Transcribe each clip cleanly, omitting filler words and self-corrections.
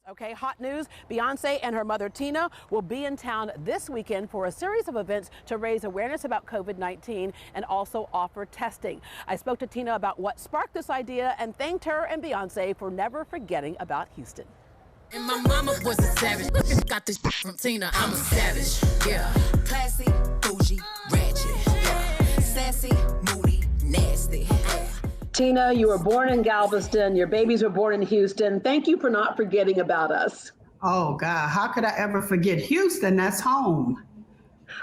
Okay, hot news. Beyonce and her mother Tina will be in town this weekend for a series of events to raise awareness about COVID-19 and also offer testing. I spoke to Tina about what sparked this idea and thanked her and Beyonce for never forgetting about Houston. And my mama was a savage. Got this from Tina. I'm a savage. Yeah. Classy, bougie, ratchet. Yeah. Sassy, moody, nasty. Tina, you were born in Galveston. Your babies were born in Houston. Thank you for not forgetting about us. Oh, God, how could I ever forget Houston? That's home.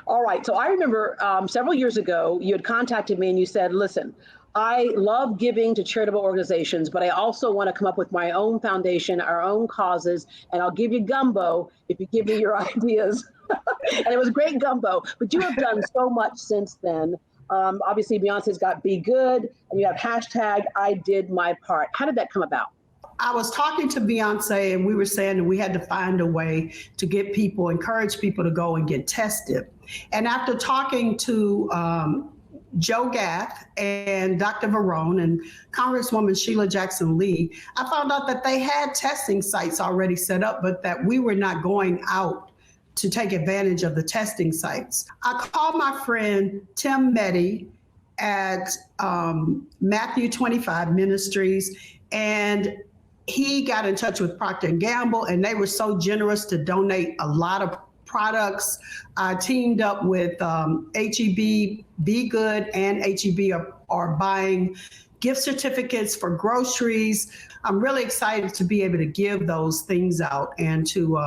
All right. So I remember several years ago, you had contacted me and you said, listen, I love giving to charitable organizations, but I also want to come up with my own foundation, our own causes, and I'll give you gumbo if you give me your ideas. And it was great gumbo, but you have done so much since then. Obviously, Beyonce's got Be Good, and you have hashtag I Did My Part. How did that come about? I was talking to Beyonce, and we were saying that we had to find a way to get people, encourage people to go and get tested. And after talking to Joe Gath and Dr. Verone and Congresswoman Sheila Jackson Lee, I found out that they had testing sites already set up, but that we were not going out to take advantage of the testing sites. I called my friend Tim Meddy at Matthew 25 Ministries, and he got in touch with Procter & Gamble, and they were so generous to donate a lot of products. I teamed up with HEB, Be Good, and HEB are buying gift certificates for groceries. I'm really excited to be able to give those things out and to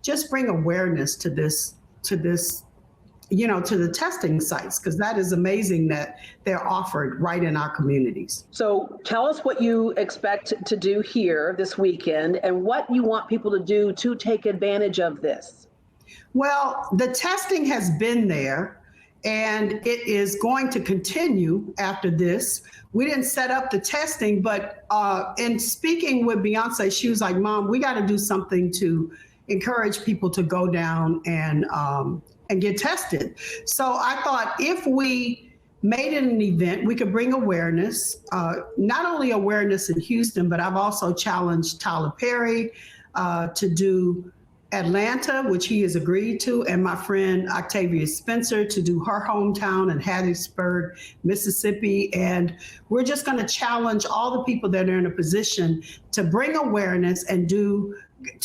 just bring awareness to this, you know, to the testing sites, because that is amazing that they're offered right in our communities. So tell us what you expect to do here this weekend and what you want people to do to take advantage of this. Well, the testing has been there, and it is going to continue after this. We didn't set up the testing, but in speaking with Beyonce, she was like, Mom, we got to do something to encourage people to go down and get tested. So I thought if we made it an event, we could bring awareness, not only awareness in Houston, but I've also challenged Tyler Perry to do Atlanta, which he has agreed to, and my friend Octavia Spencer to do her hometown in Hattiesburg, Mississippi. And we're just going to challenge all the people that are in a position to bring awareness and to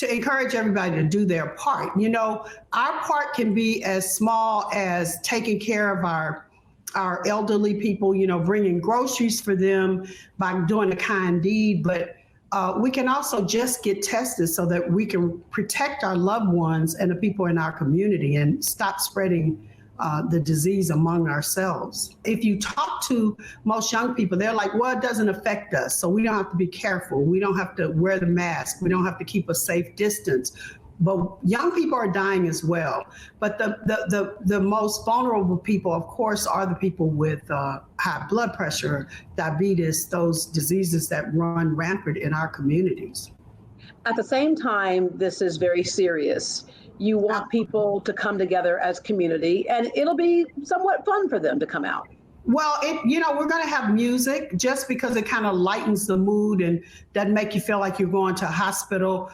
encourage everybody to do their part. You know, our part can be as small as taking care of our elderly people, you know, bringing groceries for them by doing a kind deed, but we can also just get tested so that we can protect our loved ones and the people in our community and stop spreading the disease among ourselves. If you talk to most young people, they're like, well, it doesn't affect us, so we don't have to be careful. We don't have to wear the mask. We don't have to keep a safe distance. But young people are dying as well. But the most vulnerable people, of course, are the people with high blood pressure, diabetes, those diseases that run rampant in our communities. At the same time, this is very serious. You want people to come together as community, and it'll be somewhat fun for them to come out. Well, you know, we're going to have music just because it kind of lightens the mood and doesn't make you feel like you're going to a hospital.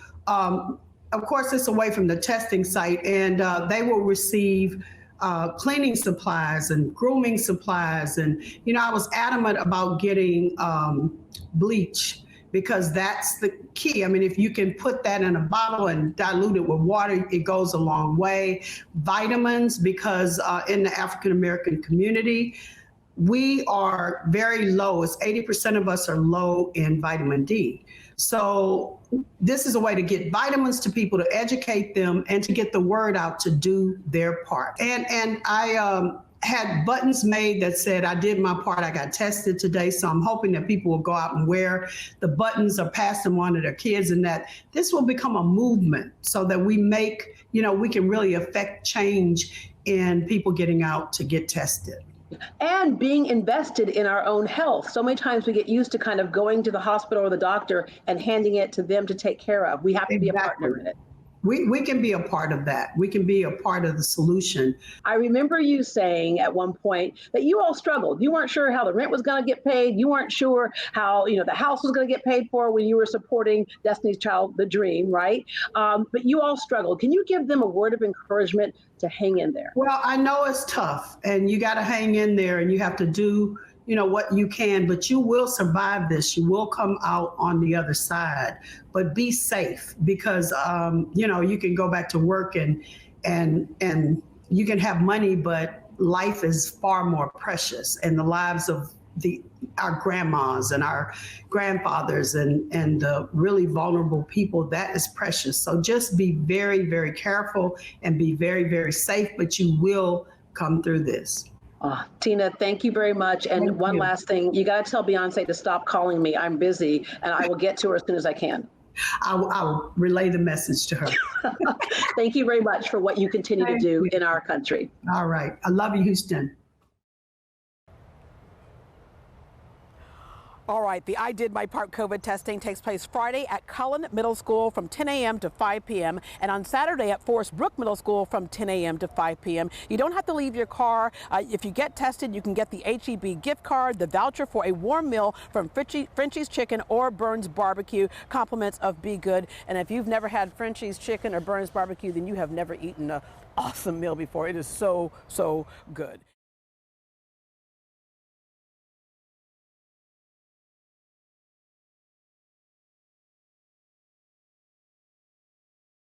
Of course, it's away from the testing site, and they will receive cleaning supplies and grooming supplies. And, you know, I was adamant about getting bleach because that's the key. I mean, if you can put that in a bottle and dilute it with water, it goes a long way. Vitamins, because in the African-American community, we are very low. It's 80% of us are low in vitamin D. So this is a way to get vitamins to people, to educate them, and to get the word out to do their part. And I had buttons made that said, I did my part, I got tested today. So I'm hoping that people will go out and wear the buttons or pass them on to their kids, and that this will become a movement so that we make, you know, we can really affect change in people getting out to get tested. And being invested in our own health. So many times we get used to kind of going to the hospital or the doctor and handing it to them to take care of. We have to be a partner in it. we can be a part of that. We can be a part of the solution. I remember you saying at one point that you all struggled. You weren't sure how the rent was going to get paid. You weren't sure how, the house was going to get paid for when you were supporting Destiny's Child, The Dream, right? But you all struggled. Can you give them a word of encouragement to hang in there? Well, I know it's tough, and you got to hang in there, and you have to do what you can, but you will survive this. You will come out on the other side, but be safe, because, you can go back to work and you can have money, but life is far more precious, and the lives of our grandmas and our grandfathers and the really vulnerable people, that is precious. So just be very, very careful and be very, very safe, but you will come through this. Tina, thank you very much. And Thank one you. last thing, you got to tell Beyonce to stop calling me. I'm busy, and I will get to her as soon as I can. I'll relay the message to her. Thank you very much for what you continue to do in our country. All right. I love you, Houston. All right, the I Did My Part COVID testing takes place Friday at Cullen Middle School from 10 a.m. to 5 p.m. and on Saturday at Forest Brook Middle School from 10 a.m. to 5 p.m. You don't have to leave your car. If you get tested, you can get the HEB gift card, the voucher for a warm meal from Frenchie's Chicken or Burns Barbecue, compliments of Be Good. And if you've never had Frenchie's Chicken or Burns Barbecue, then you have never eaten an awesome meal before. It is so, so good.